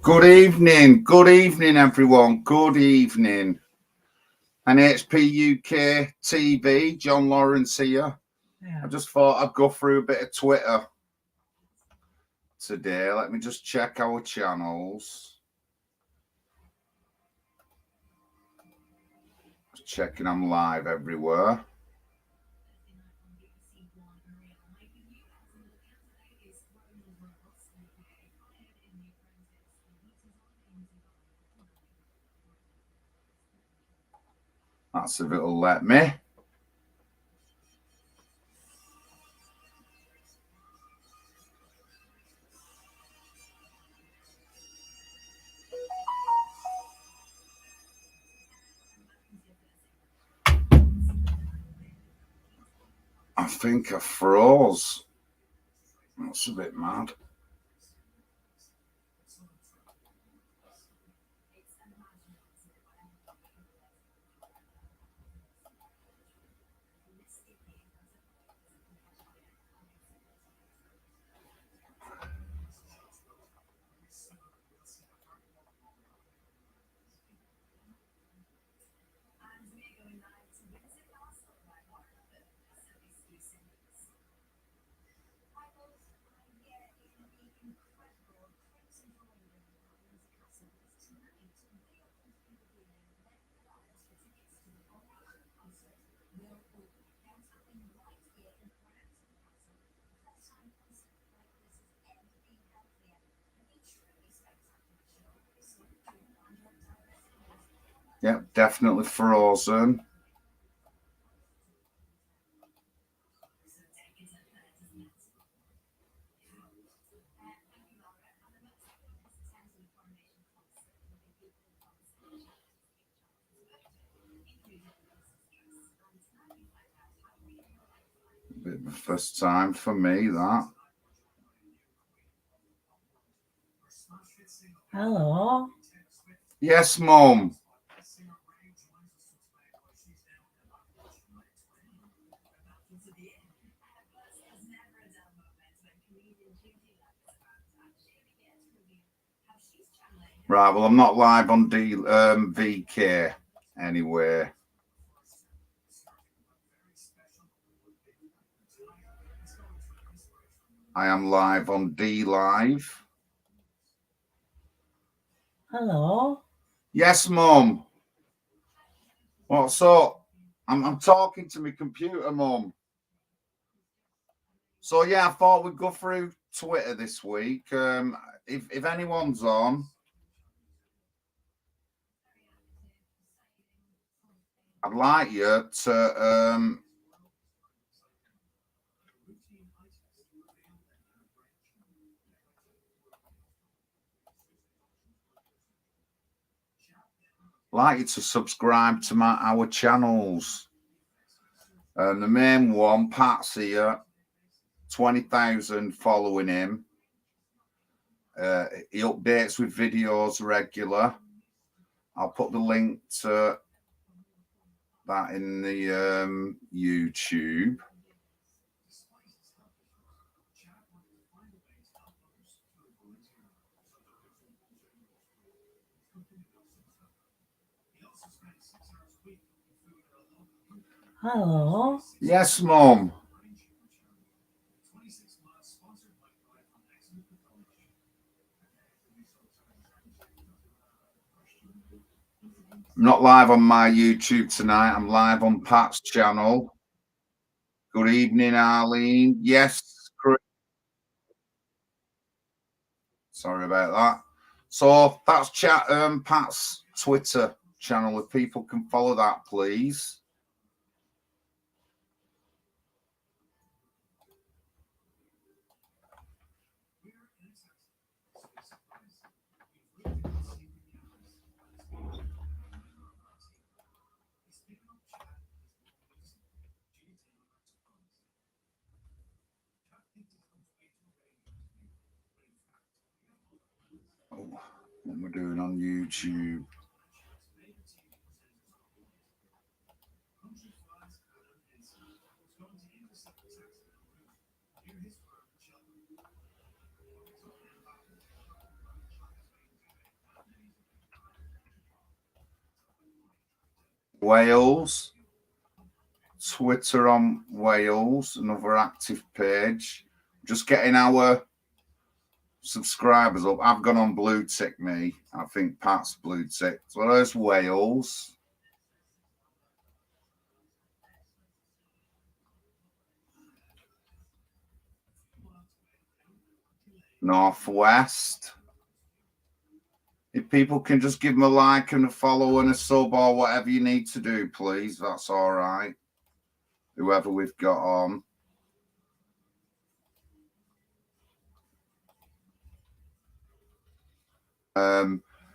Good evening, everyone. Good evening. NHPUK TV, John Lawrence here. Yeah. I just thought I'd go through a bit of Twitter today. Let me just check our channels. Just checking I'm live everywhere. That's if it'll let me. I think I froze. That's a bit mad. Yep, definitely frozen. Bit of the first time for me, that. Hello. Yes, Mum. Right, well, I'm not live on VK anyway. I am live on DLive. Hello. Yes, Mum. What's up? I'm talking to my computer, Mum. So yeah, I thought we'd go through Twitter this week. If anyone's on, I'd like you to subscribe to our channels. The main one, Pat's here, 20,000 following him. He updates with videos regular. I'll put the link to that in the YouTube. Hello. Yes, Mum. I'm not live on my YouTube tonight. I'm live on Pat's channel. Good evening, Arlene. Yes, Chris. Sorry about that. So that's Pat's Twitter channel. If people can follow that, please. Oh, what am I doing on YouTube? Wales. Twitter on Wales, another active page. Just getting our subscribers up. I've gone on blue tick me. I think Pat's blue tick. So there's Wales. Northwest. If people can just give them a like and a follow and a sub or whatever you need to do, please. That's all right. Whoever we've got on.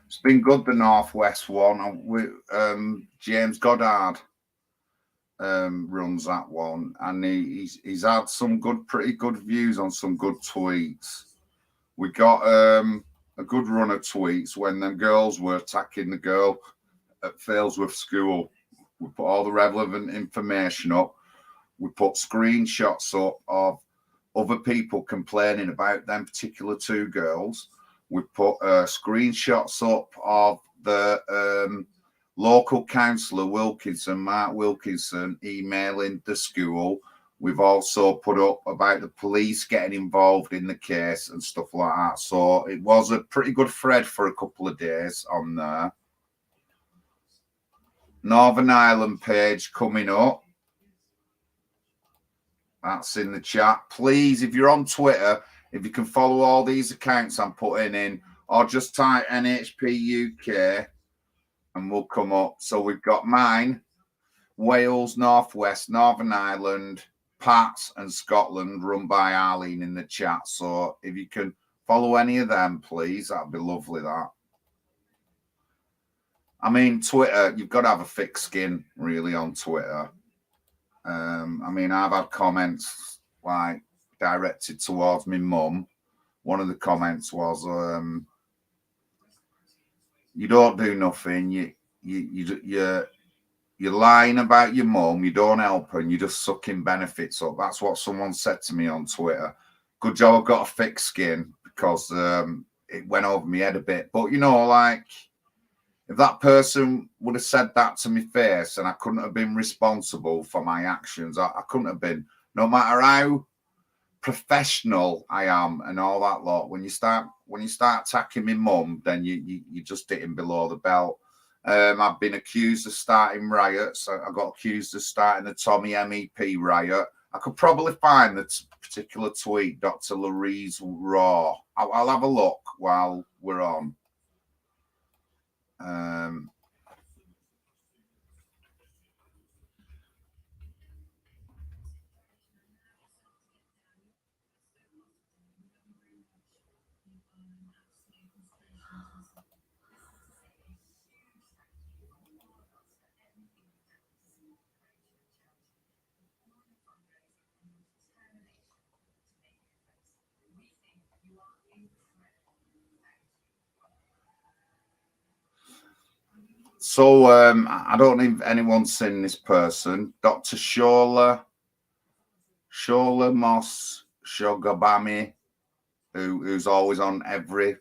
It's been good, the Northwest one. James Goddard runs that one, and he's had some pretty good views on some good tweets. We got a good run of tweets when them girls were attacking the girl at Failsworth School. We put all the relevant information up. We put screenshots up of other people complaining about them particular two girls. We put screenshots up of the local councillor Wilkinson, Mark Wilkinson, emailing the school. We've also put up about the police getting involved in the case and stuff like that. So it was a pretty good thread for a couple of days on there. Northern Ireland page coming up. That's in the chat. Please, if you're on Twitter, if you can follow all these accounts I'm putting in, or just type NHPUK and we'll come up. So we've got mine, Wales, Northwest, Northern Ireland, Pat and Scotland, run by Arlene in the chat. So if you can follow any of them, please, that'd be lovely, that. I mean, Twitter, you've got to have a thick skin, really, on Twitter. I mean, I've had comments, like, directed towards my mum. One of the comments was, you don't do nothing, you're lying about your mum, you don't help her, and you're just sucking benefits up. That's what someone said to me on Twitter. Good job I've got a thick skin, because it went over my head a bit. But, you know, like, if that person would have said that to my face and I couldn't have been responsible for my actions, I couldn't have been, no matter how professional I am and all that lot. When you start attacking my mum, then you just hitting below the belt. I've been accused of starting riots. I got accused of starting the Tommy MEP riot. I could probably find the particular tweet, Dr. Louise Raw. I'll have a look while we're on. So I don't know if anyone's seen this person, Dr. Shola Moss Shogabami, who's always on every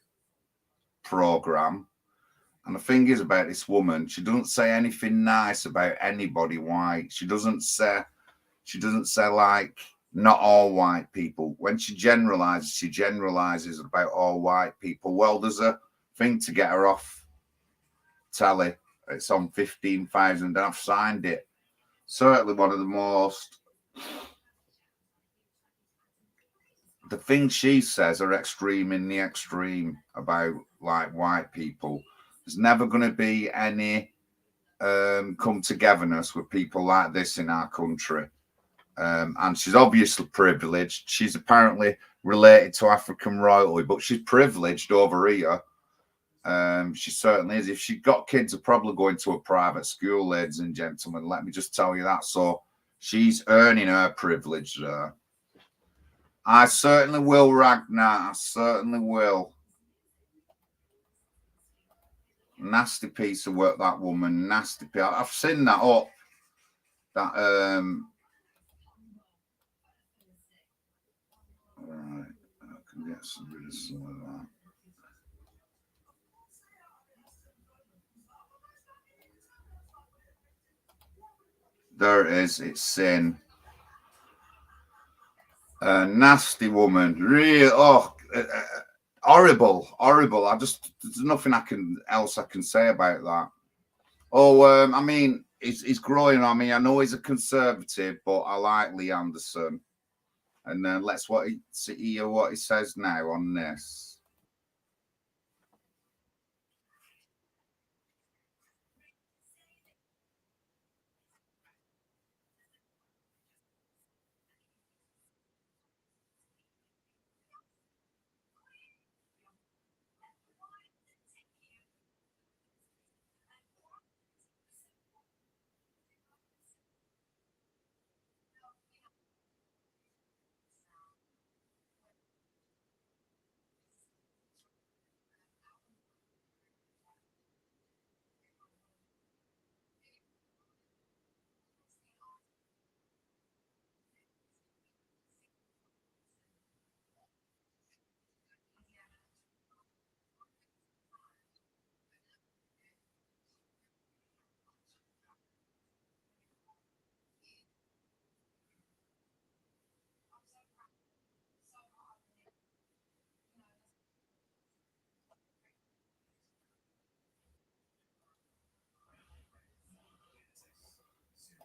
program. And the thing is about this woman, she doesn't say anything nice about anybody white. She doesn't say like not all white people. When she generalizes about all white people. Well, there's a thing to get her off telly. It's on 15,000 and I've signed it. Certainly one of the most, the things she says are extreme in the extreme about like white people. There's never going to be any come togetherness with people like this in our country. And she's obviously privileged. She's apparently related to African royalty, but she's privileged over here. She certainly is. If she'd got kids, are probably going to a private school, ladies and gentlemen. Let me just tell you that. So she's earning her privilege there. I certainly will, Ragnar. I certainly will. Nasty piece of work, that woman. Nasty piece. I've seen that up. That right. I can get rid of some of that. There it is. It's sin. Nasty woman. Real. Horrible. Horrible. There's nothing else I can say about that. I mean, he's growing on me. I know he's a conservative, but I like Lee Anderson. And then let's hear what he says now on this.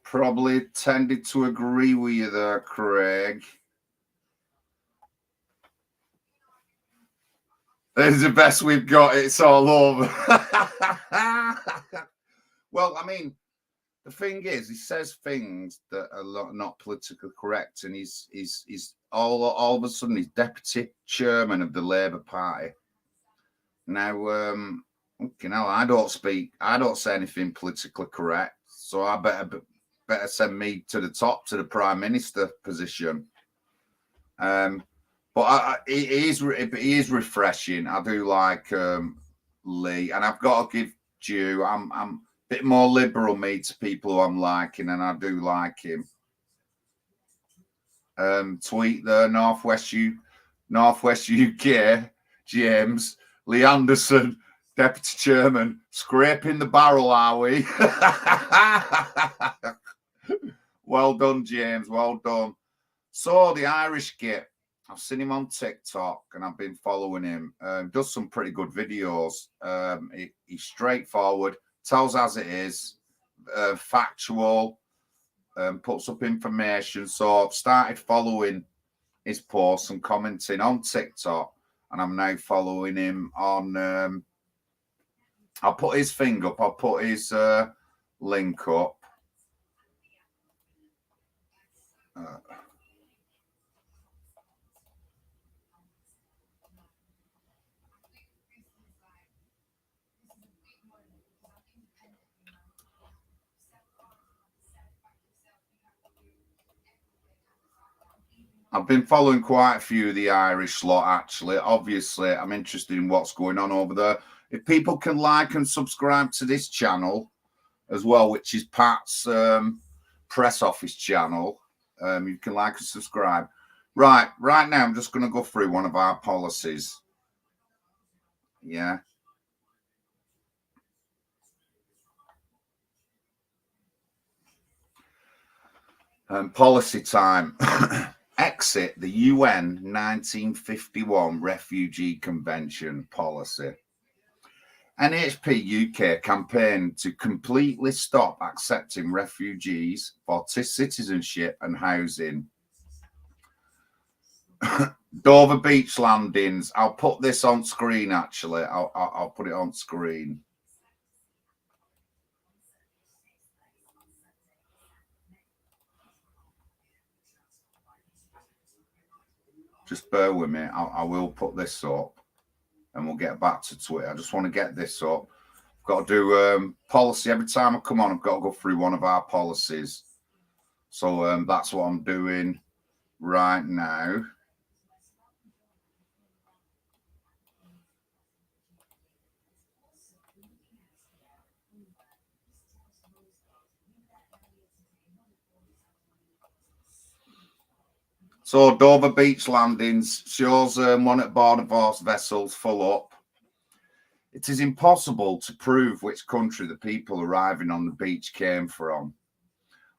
Probably tended to agree with you there, Craig. This is the best we've got. It's all over. Well, I mean, the thing is, he says things that are not politically correct, and he's all of a sudden he's deputy chairman of the Labour Party. Now, I don't say anything politically correct, so I better send me to the top, to the prime minister position. But he is refreshing. I do like Lee, and I've got to give due. I'm a bit more liberal, me, to people who I'm liking, and I do like him. Tweet there, Northwest UK, James Lee Anderson, Deputy Chairman, scraping the barrel, are we? Well done, James. Well done. So the Irish Git, I've seen him on TikTok and I've been following him. Does some pretty good videos. He's straightforward, tells as it is, factual, puts up information. So I've started following his posts and commenting on TikTok, and I'm now following him on. I'll put his thing up. I'll put his link up. I've been following quite a few of the Irish lot, actually. Obviously, I'm interested in what's going on over there. If people can like and subscribe to this channel as well, which is Pat's press office channel, you can like and subscribe. Right now, I'm just going to go through one of our policies. Yeah. Policy time. Exit the UN 1951 Refugee Convention policy. NHPUK campaign to completely stop accepting refugees for citizenship and housing. Dover beach landings. I'll put this on screen, actually. I'll put it on screen. Just bear with me. I will put this up and we'll get back to Twitter. I just want to get this up. I've got to do policy. Every time I come on, I've got to go through one of our policies. So that's what I'm doing right now. So Dover beach landings shows one at board of horse vessels full up. It is impossible to prove which country the people arriving on the beach came from.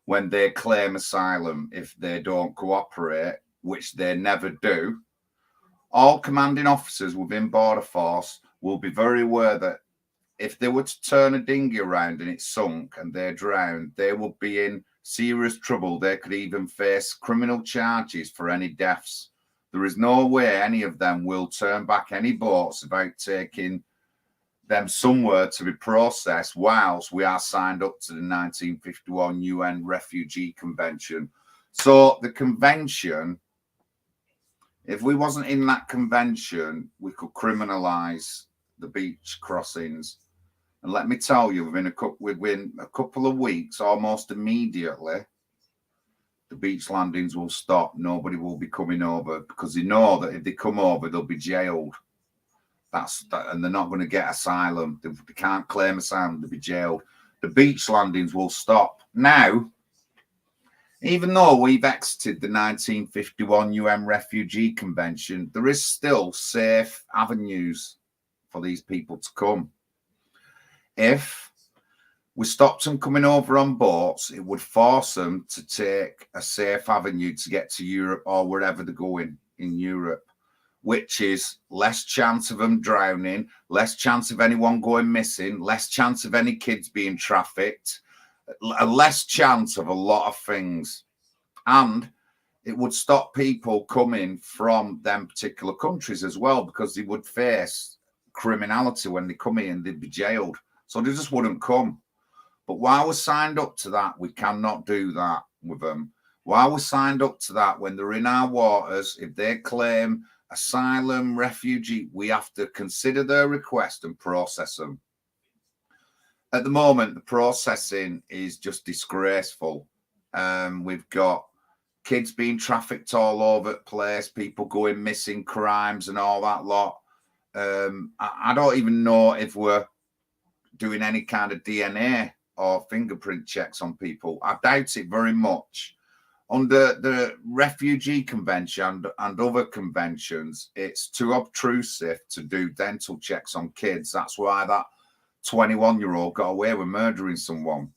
when they claim asylum if they don't cooperate, which they never do. All commanding officers within Border Force will be very aware that if they were to turn a dinghy around and it sunk and they drowned, they would be in serious trouble. They could even face criminal charges for any deaths. There is no way any of them will turn back any boats without taking them somewhere to be processed whilst we are signed up to the 1951 UN Refugee Convention. So the convention, if we wasn't in that convention, we could criminalise the beach crossings. And let me tell you, within a couple of weeks, almost immediately, the beach landings will stop. Nobody will be coming over because they know that if they come over, they'll be jailed. And they're not going to get asylum. They can't claim asylum. They'll be jailed. The beach landings will stop. Now, even though we've exited the 1951 UN Refugee Convention, there is still safe avenues for these people to come. If we stopped them coming over on boats, it would force them to take a safe avenue to get to Europe or wherever they're going in Europe, which is less chance of them drowning, less chance of anyone going missing, less chance of any kids being trafficked, a less chance of a lot of things. And it would stop people coming from them particular countries as well, because they would face criminality when they come in, they'd be jailed. So they just wouldn't come. But while we're signed up to that, we cannot do that with them. While we're signed up to that, when they're in our waters, if they claim asylum, refugee, we have to consider their request and process them. At the moment, the processing is just disgraceful. We've got kids being trafficked all over the place, people going missing, crimes and all that lot. I don't even know if we're doing any kind of DNA or fingerprint checks on people. I doubt it very much. Under the Refugee Convention and other conventions, it's too obtrusive to do dental checks on kids. That's why that 21-year-old got away with murdering someone.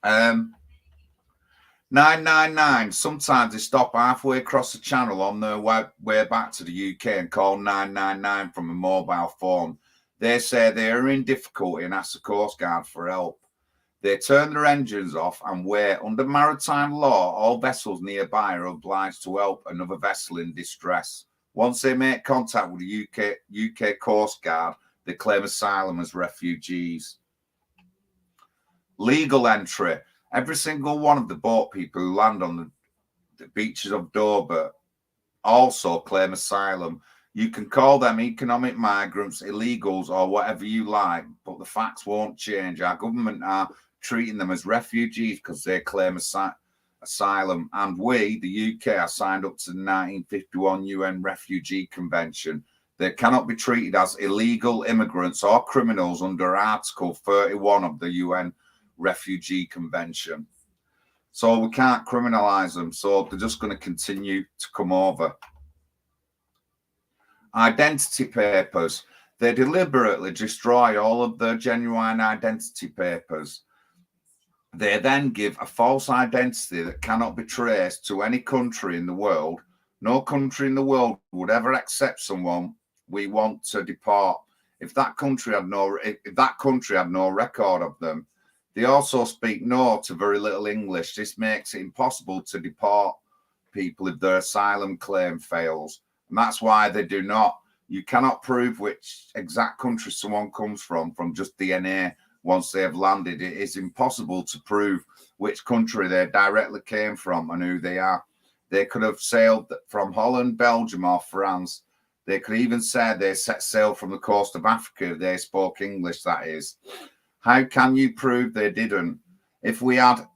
999, sometimes they stop halfway across the channel on their way back to the UK and call 999 from a mobile phone. They say they are in difficulty and ask the Coast Guard for help. They turn their engines off and wait. Under maritime law, all vessels nearby are obliged to help another vessel in distress. Once they make contact with the UK Coast Guard, they claim asylum as refugees. Legal entry. Every single one of the boat people who land on the beaches of Dover also claim asylum. You can call them economic migrants, illegals, or whatever you like, but the facts won't change. Our government are treating them as refugees because they claim asylum. And we, the UK, are signed up to the 1951 UN Refugee Convention. They cannot be treated as illegal immigrants or criminals under Article 31 of the UN Refugee Convention. So we can't criminalise them. So they're just going to continue to come over. Identity papers. They deliberately destroy all of their genuine identity papers. They then give a false identity that cannot be traced to any country in the world. No country in the world would ever accept someone we want to deport if that country had no record of them. They also speak no to very little English. This makes it impossible to deport people if their asylum claim fails. And that's why they do not. You cannot prove which exact country someone comes from just DNA once they have landed. It is impossible to prove which country they directly came from and who they are. They could have sailed from Holland, Belgium, or France. They could even say they set sail from the coast of Africa if they spoke English, that is. How can you prove they didn't? If we had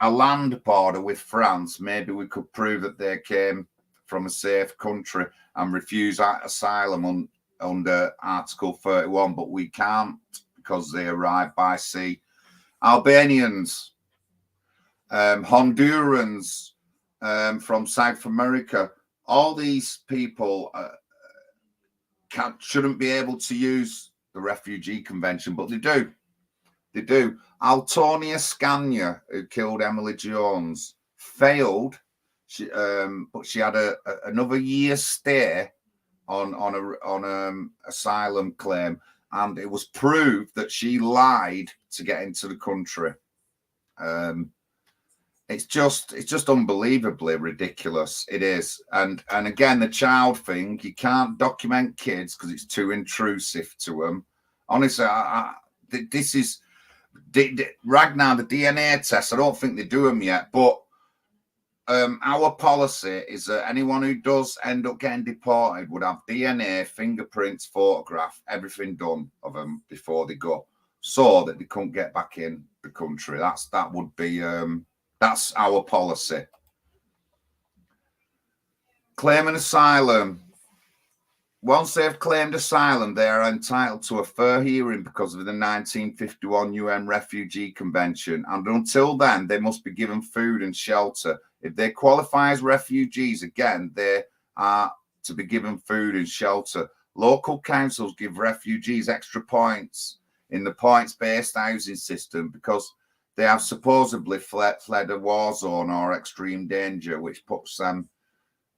a land border with France, maybe we could prove that they came from a safe country and refuse asylum under Article 31, but we can't because they arrived by sea. Albanians, Hondurans from South America, all these people shouldn't be able to use the Refugee Convention, but they do. They do. Altonia Scania, who killed Emily Jones, failed. But she had another year's stay on asylum claim, and it was proved that she lied to get into the country. It's just unbelievably ridiculous. It is, and again, the child thing, you can't document kids because it's too intrusive to them. Honestly, this is Ragnar, the DNA tests. I don't think they do them yet, but our policy is that anyone who does end up getting deported would have DNA, fingerprints, photograph, everything done of them before they go, so that they couldn't get back in the country. That would be that's our policy. Claiming asylum. Once they've claimed asylum, they are entitled to a fair hearing because of the 1951 UN Refugee Convention. And until then, they must be given food and shelter. If they qualify as refugees, again, they are to be given food and shelter. Local councils give refugees extra points in the points-based housing system because they have supposedly fled a war zone or extreme danger, which puts them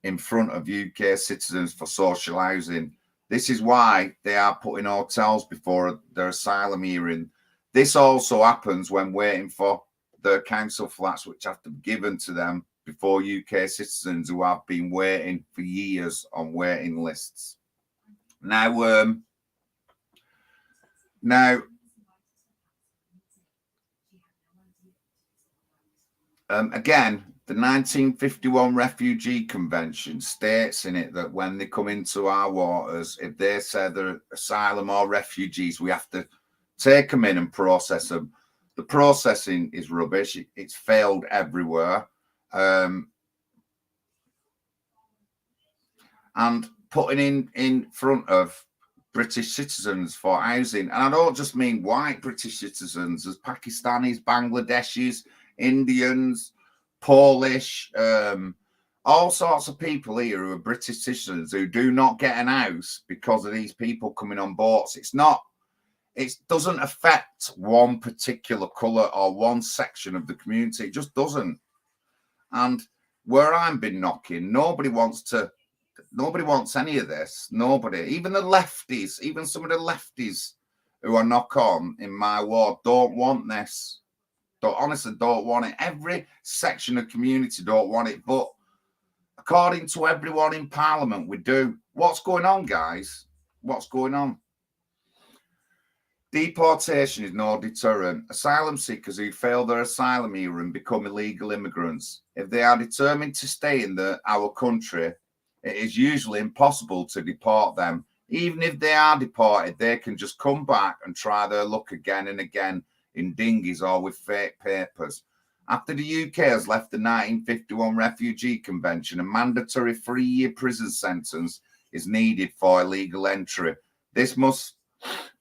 in front of UK citizens for social housing. This is why they are putting hotels before their asylum hearing. This also happens when waiting for their council flats, which have to be given to them before UK citizens who have been waiting for years on waiting lists. Now, again, the 1951 Refugee Convention states in it that when they come into our waters, if they say they're asylum or refugees, we have to take them in and process them. The processing is rubbish. It's failed everywhere. And putting in front of British citizens for housing. And I don't just mean white British citizens. There's Pakistanis, Bangladeshis, Indians, Polish, all sorts of people here who are British citizens who do not get an house because of these people coming on boats. It doesn't affect one particular colour or one section of the community. It just doesn't. And where I've been knocking, nobody wants any of this. Nobody, even the lefties, even some of the lefties who are knock on in my ward don't want this. Honestly don't want it. Every section of community don't want it, but according to everyone in Parliament, we do. What's going on, guys? What's going on? Deportation is no deterrent. Asylum seekers who fail their asylum hearing become illegal immigrants. If they are determined to stay in our country, it is usually impossible to deport them. Even if they are deported, they can just come back and try their luck again and again in dinghies or with fake papers. After the UK has left the 1951 Refugee Convention, a mandatory 3-year prison sentence is needed for illegal entry. This must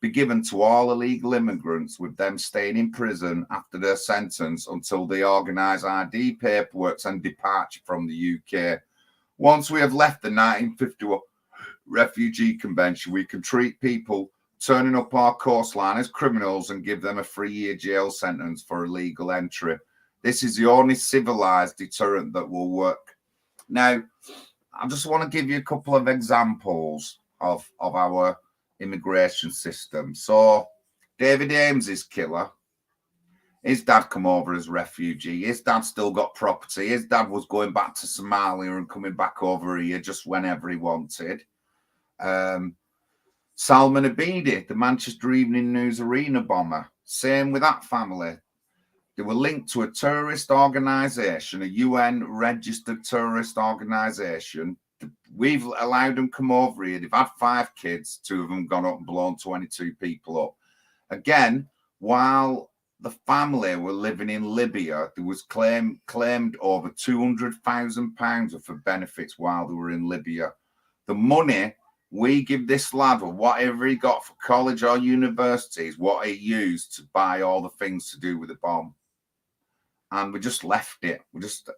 be given to all illegal immigrants, with them staying in prison after their sentence until they organise ID paperwork and departure from the UK. Once we have left the 1951 Refugee Convention, we can treat people turning up our coastline as criminals and give them a 3-year jail sentence for illegal entry. This is the only civilized deterrent that will work. Now, I just want to give you a couple of examples of our immigration system. So, David Ames's killer, his dad come over as refugee. His dad still got property. His dad was going back to Somalia and coming back over here just whenever he wanted. Salman Abedi, the Manchester Evening News arena bomber. Same with that family. They were linked to a terrorist organisation, a UN-registered terrorist organisation. We've allowed them come over here. They've had 5 kids. 2 of them gone up and blown 22 people up. Again, while the family were living in Libya, there was claimed over £200,000 for benefits while they were in Libya. The money we give this lad, or whatever he got for college or university, is what he used to buy all the things to do with the bomb. And we just left it.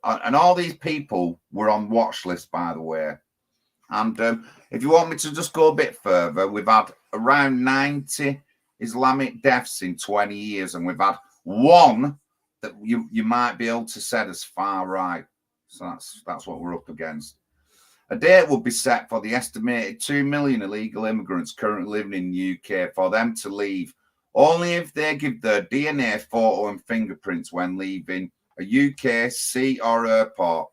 And all these people were on watch list, by the way. And if you want me to just go a bit further, we've had around 90 Islamic deaths in 20 years, and we've had one that you might be able to set as far right. So that's what we're up against. A date will be set for the estimated 2 million illegal immigrants currently living in the UK for them to leave, only if they give their DNA, photo and fingerprints when leaving a UK sea or airport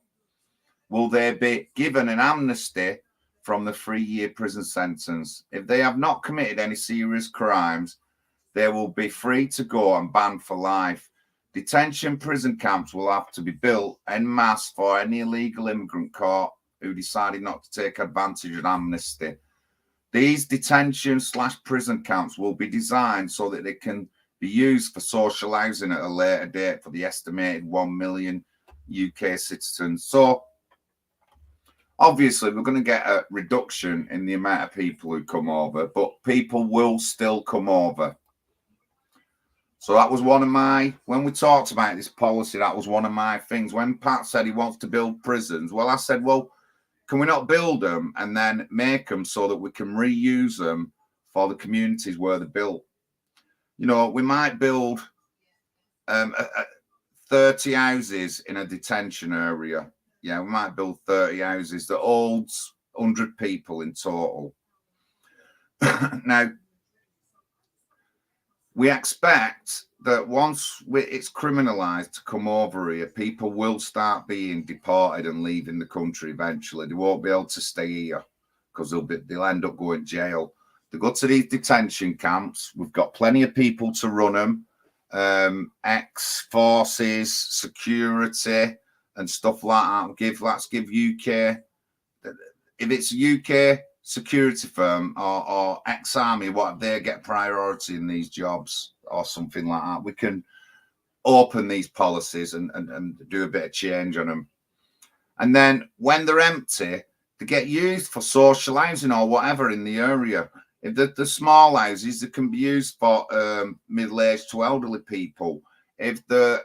will they be given an amnesty from the 3-year prison sentence. If they have not committed any serious crimes, they will be free to go and banned for life. Detention prison camps will have to be built en masse for any illegal immigrant caught who decided not to take advantage of amnesty. These detention/prison camps will be designed so that they can be used for social housing at a later date for the estimated 1 million UK citizens. So, obviously, we're going to get a reduction in the amount of people who come over, but people will still come over. So that was one of my, when we talked about this policy, that was one of my things. When Pat said he wants to build prisons, well, I said, well, can we not build them and then make them so that we can reuse them for the communities where they're built? You know, we might build 30 houses in a detention area. Yeah, we might build 30 houses that holds 100 people in total. Now, we expect that once it's criminalised to come over here, people will start being deported and leaving the country eventually. They won't be able to stay here because they'll end up going to jail. They go to these detention camps. We've got plenty of people to run them, ex-forces, security, and stuff like that. Let's give UK, if it's a UK security firm or ex-army, what they get priority in these jobs or something like that. We can open these policies and do a bit of change on them. And then when they're empty, they get used for social housing or whatever in the area. If the small houses, they can be used for middle-aged to elderly people. If the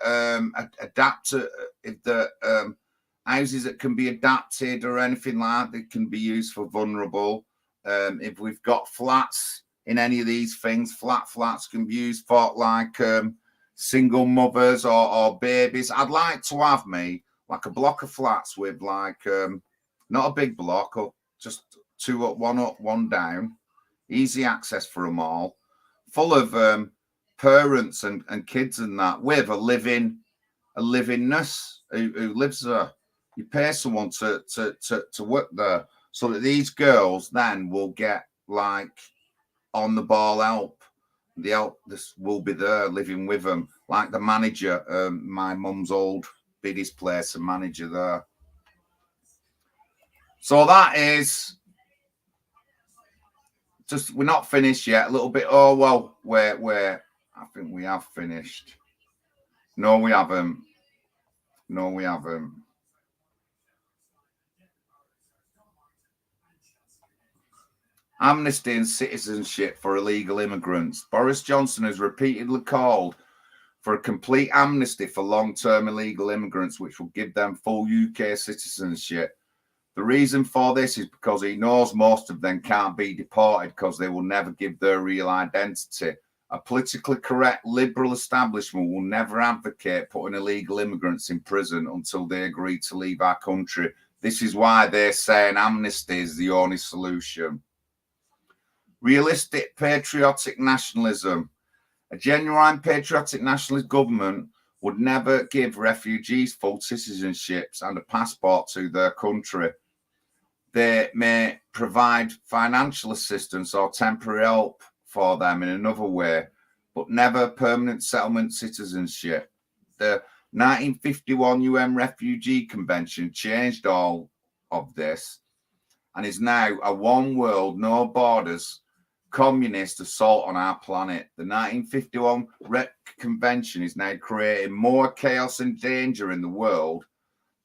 houses that can be adapted or anything like that, they can be used for vulnerable. If we've got flats in any of these things, flats can be used for like single mothers or babies. I'd like to have me like a block of flats with like not a big block, or just two up, one down, easy access for them all, full of parents and kids and that, with a living nurse who lives there. You pay someone to work there so that these girls then will get like on the ball help. The help this will be there living with them, like the manager, my mum's old biddy's place, a manager there. So that is just, we're not finished yet. A little bit. Oh well, where I think we have finished. No, we haven't. No, we haven't. Amnesty and citizenship for illegal immigrants. Boris Johnson has repeatedly called for a complete amnesty for long-term illegal immigrants, which will give them full UK citizenship. The reason for this is because he knows most of them can't be deported because they will never give their real identity. A politically correct liberal establishment will never advocate putting illegal immigrants in prison until they agree to leave our country. This is why they're saying amnesty is the only solution. Realistic patriotic nationalism. A genuine patriotic nationalist government would never give refugees full citizenships and a passport to their country. They may provide financial assistance or temporary help for them in another way, but never permanent settlement citizenship. The 1951 UN Refugee Convention changed all of this and is now a one world, no borders communist assault on our planet. The 1951 Convention is now creating more chaos and danger in the world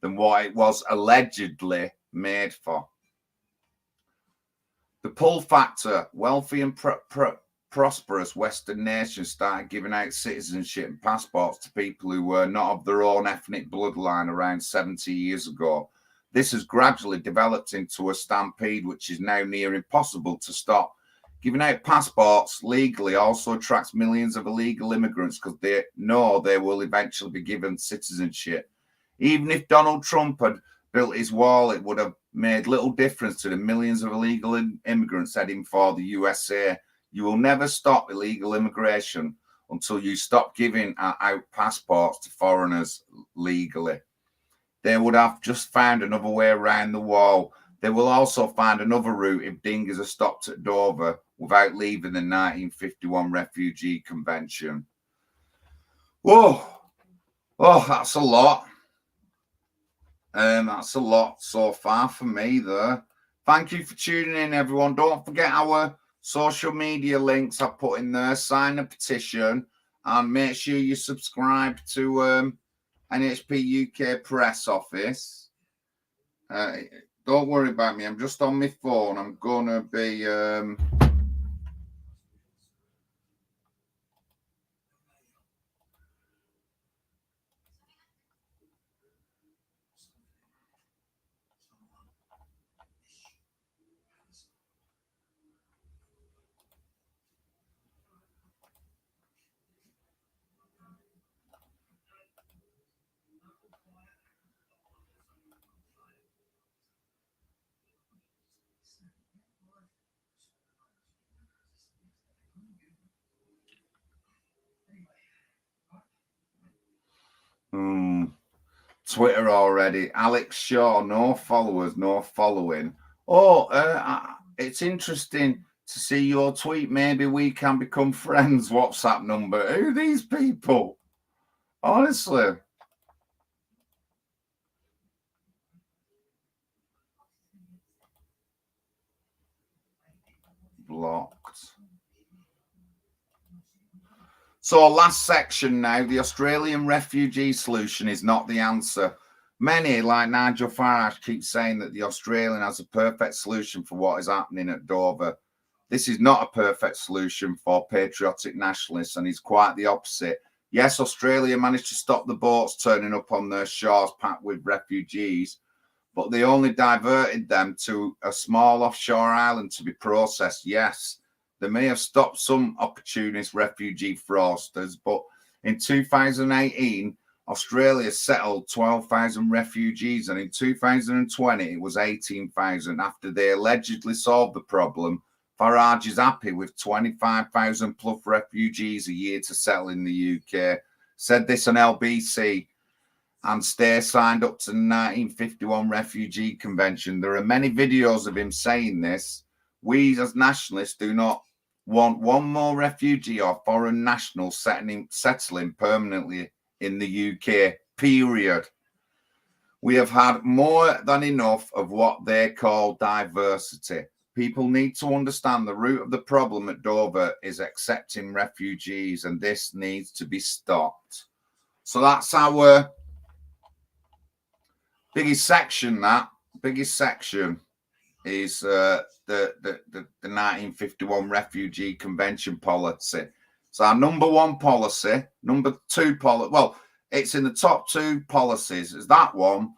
than what it was allegedly made for. The pull factor. Wealthy and prosperous Western nations started giving out citizenship and passports to people who were not of their own ethnic bloodline around 70 years ago. This has gradually developed into a stampede, which is now near impossible to stop. Giving out passports legally also attracts millions of illegal immigrants because they know they will eventually be given citizenship. Even if Donald Trump had built his wall, it would have made little difference to the millions of illegal immigrants heading for the USA. You will never stop illegal immigration until you stop giving out passports to foreigners legally. They would have just found another way around the wall. They will also find another route if dingers are stopped at Dover without leaving the 1951 Refugee Convention. Whoa. Oh, that's a lot. That's a lot so far for me there. Thank you for tuning in, everyone. Don't forget our social media links I put in there. Sign a petition and make sure you subscribe to NHPUK press office. Don't worry about me. I'm just on my phone. I'm going to be... Twitter already. Alex Shaw, no followers, no following. Oh, it's interesting to see your tweet. Maybe we can become friends. WhatsApp number. Who are these people? Honestly. Blocked. So last section now, the Australian refugee solution is not the answer. Many, like Nigel Farage, keep saying that the Australian has a perfect solution for what is happening at Dover. This is not a perfect solution for patriotic nationalists and is quite the opposite. Yes, Australia managed to stop the boats turning up on their shores packed with refugees, but they only diverted them to a small offshore island to be processed. Yes, they may have stopped some opportunist refugee fraudsters, but in 2018, Australia settled 12,000 refugees, and in 2020, it was 18,000. After they allegedly solved the problem, Farage is happy with 25,000 plus refugees a year to settle in the UK. Said this on LBC. And stay signed up to the 1951 Refugee Convention. There are many videos of him saying this. We as nationalists do not want one more refugee or foreign national settling permanently in the UK, period. We have had more than enough of what they call diversity. People need to understand the root of the problem at Dover is accepting refugees, and this needs to be stopped. So that's our biggest section. That biggest section is the 1951 Refugee Convention policy. So our number one policy, number two policy, well, it's in the top two policies, is that one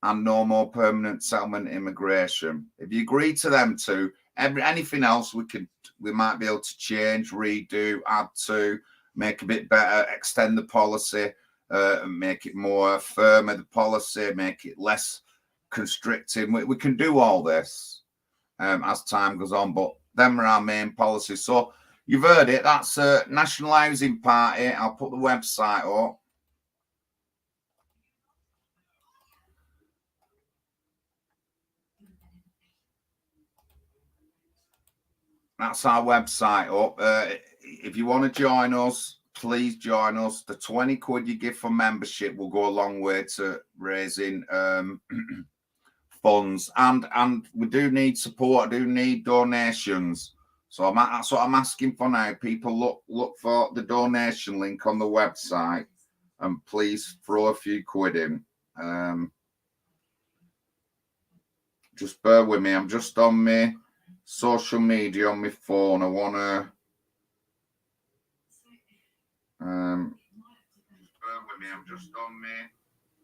and no more permanent settlement immigration. If you agree to them two, anything else we might be able to change, redo, add to, make a bit better, extend the policy, make it more firmer, the policy, make it less constricting. We can do all this as time goes on, but them are our main policies. So you've heard it. That's National Housing Party. I'll put the website up. That's our website up. If you want to join us, please join us. The 20 quid you give for membership will go a long way to raising funds. And we do need support. I do need donations. So that's what I'm asking for now. People look for the donation link on the website and please throw a few quid in. Just bear with me. I'm just on my social media on my phone. I want to just bear with me. I'm just on my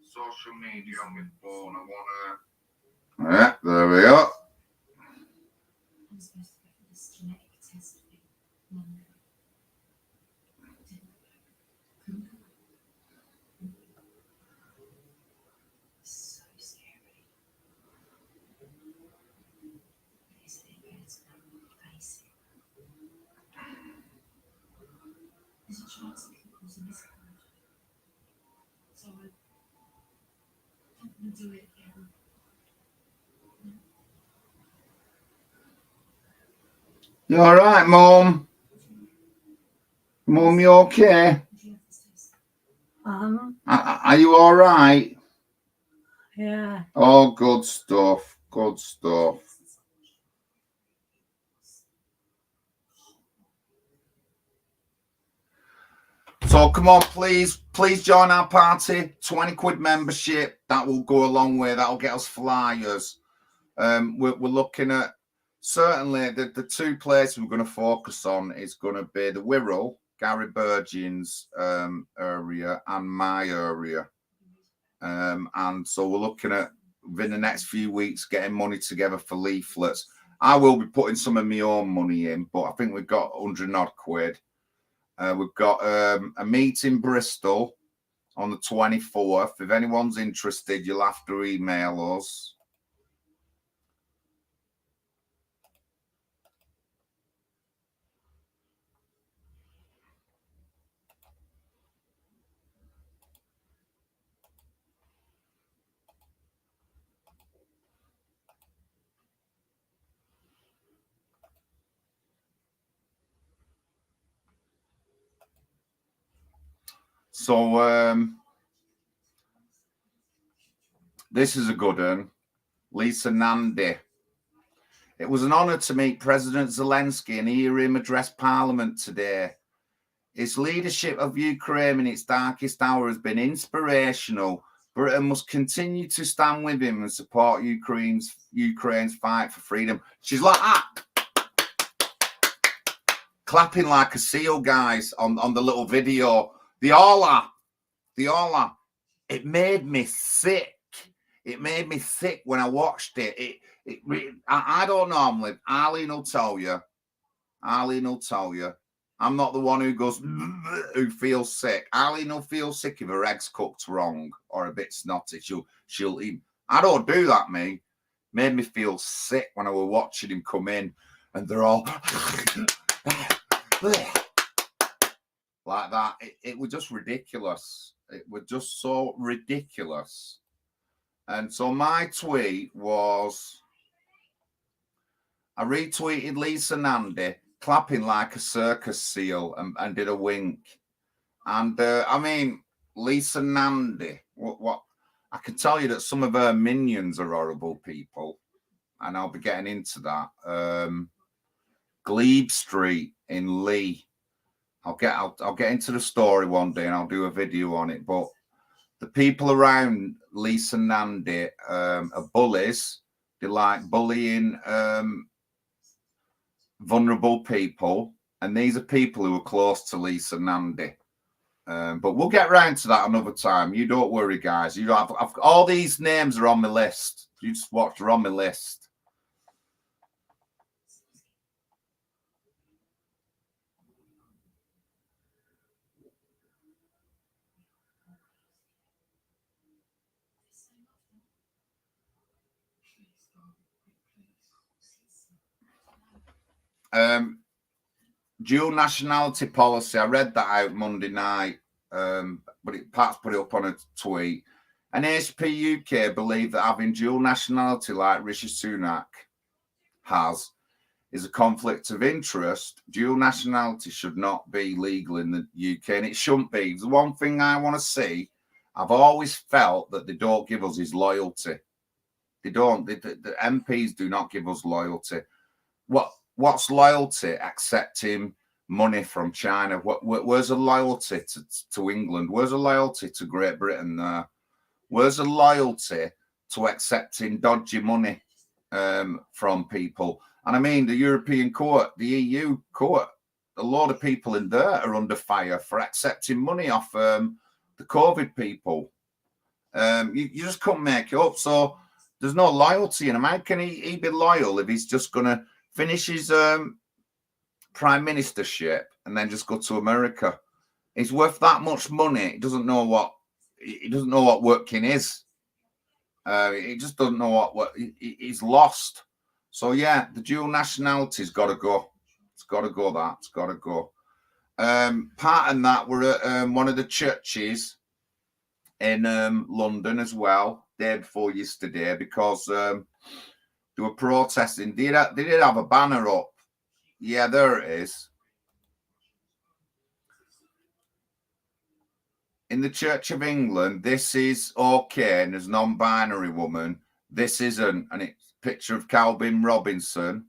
social media on my phone. I want to there we are. You all right, Mum? Mum, you okay? Are you all right? Yeah. Oh, good stuff. Good stuff. So come on, please join our party. 20 quid membership. That will go a long way. That'll get us flyers. We're looking at certainly the two places we're going to focus on is going to be the Wirral, Gary Burgeon's area, and my area. And so we're looking at within the next few weeks getting money together for leaflets. I will be putting some of my own money in, but I think we've got 100 odd quid. We've got a meet in Bristol on the 24th. If anyone's interested, you'll have to email us. So this is a good one. Lisa Nandy. It was an honour to meet President Zelensky and hear him address Parliament today. His leadership of Ukraine in its darkest hour has been inspirational. Britain must continue to stand with him and support Ukraine's fight for freedom. She's like that. Clapping like a seal, guys, on the little video. The Ola. It made me sick. It made me sick when I watched it. I don't normally. Arlene will tell you. I'm not the one who goes, who feels sick. Arlene will feel sick if her egg's cooked wrong or a bit snotty. She'll eat. I don't do that, me. Made me feel sick when I was watching him come in and they're all like that. It was just ridiculous. It was just so ridiculous. And so my tweet was, I retweeted Lisa Nandy clapping like a circus seal and did a wink. And I mean, Lisa Nandy, what I can tell you that some of her minions are horrible people, and I'll be getting into that. Glebe Street in Lee. I'll get into the story one day and I'll do a video on it. But the people around Lisa Nandy are bullies. They like bullying vulnerable people, and these are people who are close to Lisa Nandy. But we'll get round to that another time. You don't worry, guys. You don't have all these names are on my list. You just watch, they're on my list. Dual nationality policy. I read that out Monday night, but Pat's put it up on a tweet. NHPUK believe that having dual nationality like Rishi Sunak has is a conflict of interest. Dual nationality should not be legal in the UK, and it shouldn't be. The one thing I want to see, I've always felt that they don't give us is loyalty. They don't. The MPs do not give us loyalty. What's loyalty? Accepting money from China. Where's the loyalty to England? Where's the loyalty to Great Britain there? Where's the loyalty to accepting dodgy money from people? And I mean, the European Court, the EU Court, a lot of people in there are under fire for accepting money off the COVID people. You just couldn't make it up. So there's no loyalty in him. How can he be loyal if he's just going to finish his prime ministership and then just go to America. He's worth that much money. He doesn't know what working is. He just doesn't know what he's lost. So yeah, the dual nationality's got to go. It's got to go. It's got to go. Part of that, we're at one of the churches in London as well, day before yesterday, because they were protesting. They did have a banner up. Yeah, there it is. In the Church of England, this is okay, and as a non-binary woman, this isn't. And it's a picture of Calvin Robinson.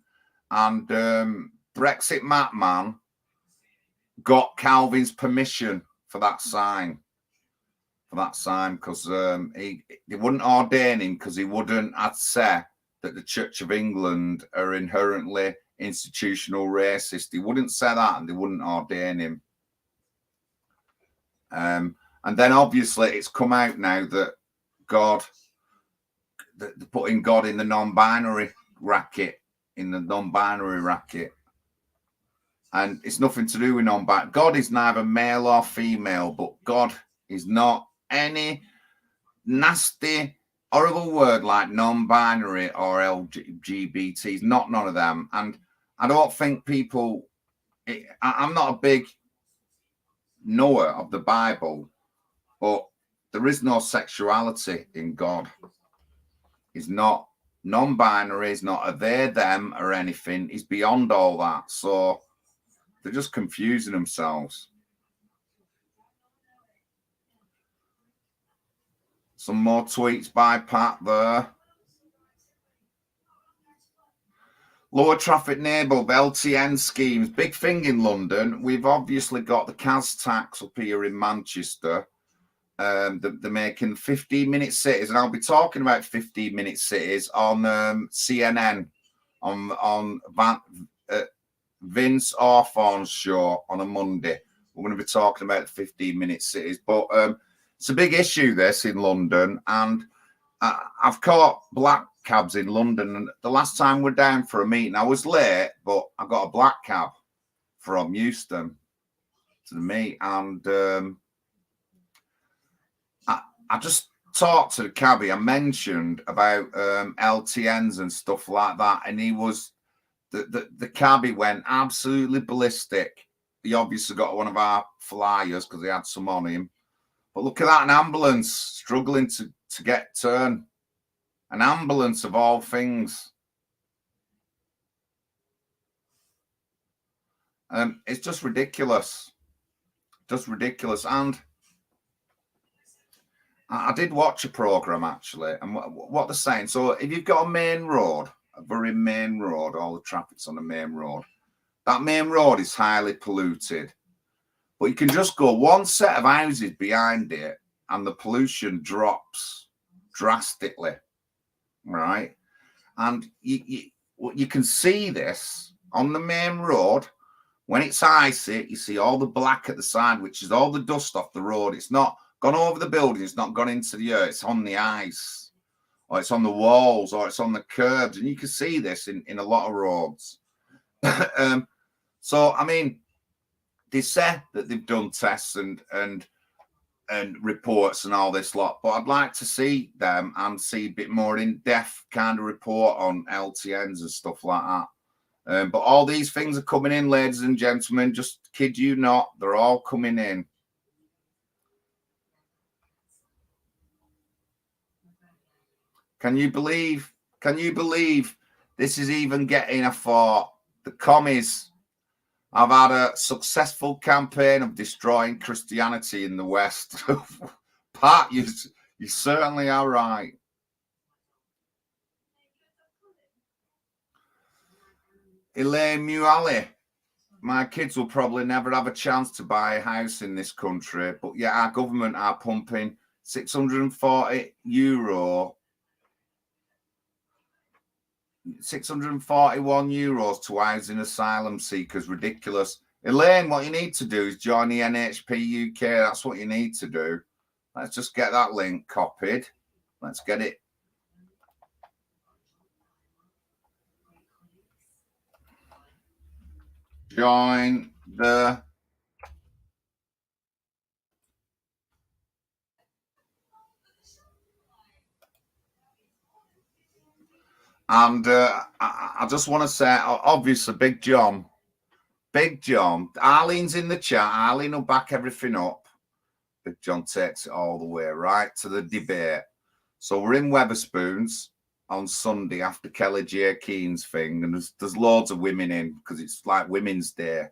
And Brexit Matman got Calvin's permission for that sign. Because they wouldn't ordain him because he wouldn't, I'd say, that the Church of England are inherently institutional racist. He wouldn't say that, and they wouldn't ordain him. And then obviously it's come out now that they're putting God in the non-binary racket, And it's nothing to do with non-binary. God is neither male or female, but God is not any nasty, horrible word like non-binary or LGBT. He's not none of them. And I don't think people... I'm not a big knower of the Bible, but there is no sexuality in God. He's not non-binary. He's not a they, them, or anything. He's beyond all that. So they're just confusing themselves. Some more tweets by Pat there. Lower traffic neighbourhood, LTN schemes. Big thing in London. We've obviously got the CAS tax up here in Manchester. They're making 15-minute cities, and I'll be talking about 15-minute cities on CNN on Vince Hawthorne's show on a Monday. We're going to be talking about 15-minute cities, but it's a big issue this in London, and I've caught black cabs in London. And the last time we're down for a meeting, I was late, but I got a black cab from Euston to the meet, and I just talked to the cabbie. I mentioned about LTNs and stuff like that, and he was the cabbie went absolutely ballistic. He obviously got one of our flyers because he had some on him. But look at that, an ambulance struggling to get turn. An ambulance of all things. It's just ridiculous. Just ridiculous. And I did watch a program actually, and what they're saying. So if you've got a main road, a very main road, all the traffic's on the main road. That main road is highly polluted, but you can just go one set of houses behind it, and the pollution drops drastically, right? And you can see this on the main road. When it's icy, you see all the black at the side, which is all the dust off the road. It's not gone over the building, it's not gone into the earth, it's on the ice, or it's on the walls, or it's on the curbs, and you can see this in a lot of roads. So I mean, they say that they've done tests and reports and all this lot, but I'd like to see them and see a bit more in-depth kind of report on LTNs and stuff like that. But all these things are coming in, ladies and gentlemen, just kid you not, they're all coming in. Can you believe this is even getting a thought? The commies have had a successful campaign of destroying Christianity in the West. Pat, you certainly are right. Elaine Muali, my kids will probably never have a chance to buy a house in this country, but yet our government are pumping €641 to housing asylum seekers. Ridiculous. Elaine, what you need to do is join the NHPUK. That's what you need to do. Let's just get that link copied. Let's get it. join the and I just want to say, obviously, Big John, Arlene's in the chat. Arlene will back everything up. Big John takes it all the way right to the debate. So we're in Wetherspoons on Sunday after Kelly J. Keen's thing, and there's loads of women in because it's like Women's Day.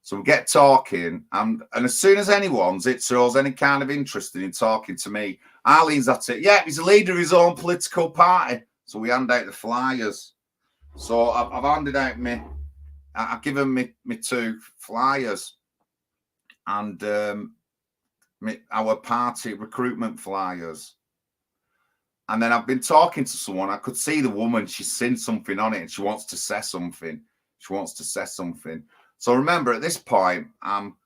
So we get talking, and as soon as anyone's it shows any kind of interest in talking to me, Arlene's at it. Yeah, he's a leader of his own political party. So we hand out the flyers. So I've handed out I've given me 2 flyers and our party recruitment flyers. And then I've been talking to someone. I could see the woman. She's seen something on it and she wants to say something. So remember, at this point, I'm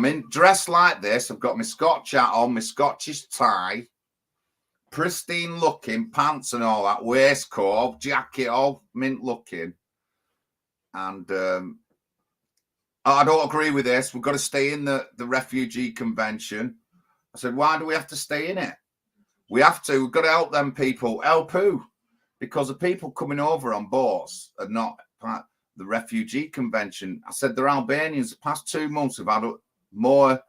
in dressed like this. I've got my Scotch hat on, my Scottish tie, pristine looking, pants and all that, waistcoat, jacket, all mint looking. And I don't agree with this. We've got to stay in the refugee convention. I said, why do we have to stay in it? We have to. We've got to help them people. Help who? Because the people coming over on boats are not part of the refugee convention. I said they're Albanians. The past 2 months have had more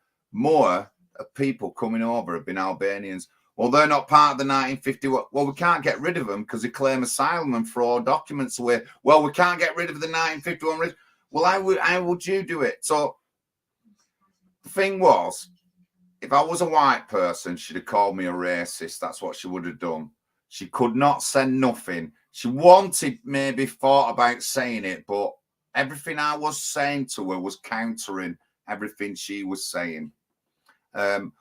people coming over have been Albanians. Well, they're not part of the 1950. Well, we can't get rid of them because they claim asylum and throw documents away. Well, we can't get rid of the 1951. Well, how would you do it? So the thing was, if I was a white person, she'd have called me a racist. That's what she would have done. She could not say nothing. She wanted, maybe thought about saying it, but everything I was saying to her was countering everything she was saying. I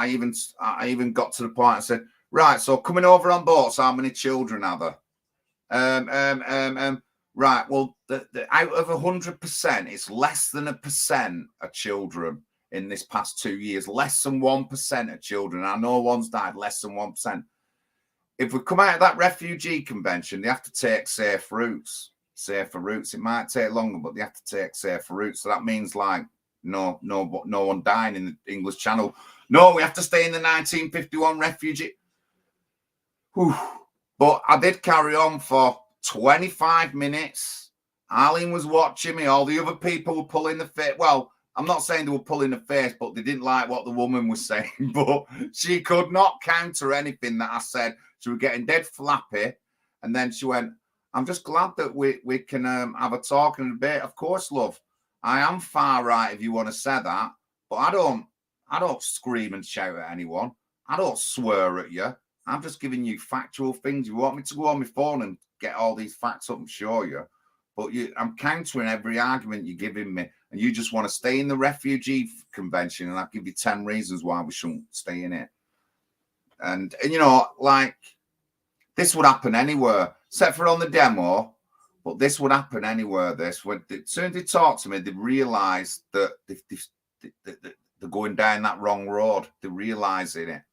even got to the point. I said, right, so coming over on boats, how many children are there? Right, well, out of 100%, it's less than 1% of children in this past 2 years. Less than 1% of children. I know one's died, less than 1%. If we come out of that refugee convention, they have to take safer routes. It might take longer, but they have to take safer routes. So that means like no one dying in the English Channel. No, we have to stay in the 1951 refugee. Whew. But I did carry on for 25 minutes. Arlene was watching me. All the other people were pulling the face. Well, I'm not saying they were pulling the face, but they didn't like what the woman was saying. But she could not counter anything that I said. She was getting dead flappy. And then she went, I'm just glad that we can have a talk and a debate. Of course, love. I am far right if you want to say that. But I don't scream and shout at anyone. I don't swear at you. I'm just giving you factual things. You want me to go on my phone and get all these facts up and show you. But I'm countering every argument you're giving me. And you just want to stay in the refugee convention. And I'll give you 10 reasons why we shouldn't stay in it. And you know, like, this would happen anywhere, except for on the demo. But this would happen anywhere. As soon as they talk to me, they realise that they're going down that wrong road. They're realising it.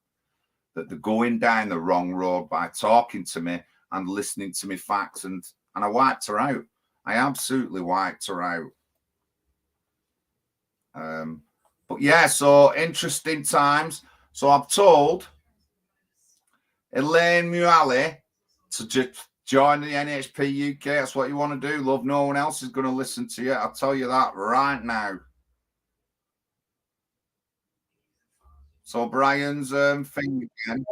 That they're going down the wrong road by talking to me and listening to me facts. And I wiped her out. I absolutely wiped her out. But yeah, so interesting times. So I've told Elaine Mualley to just join the NHPUK. UK. That's what you want to do, love. No one else is going to listen to you. I'll tell you that right now. So Brian's thing again.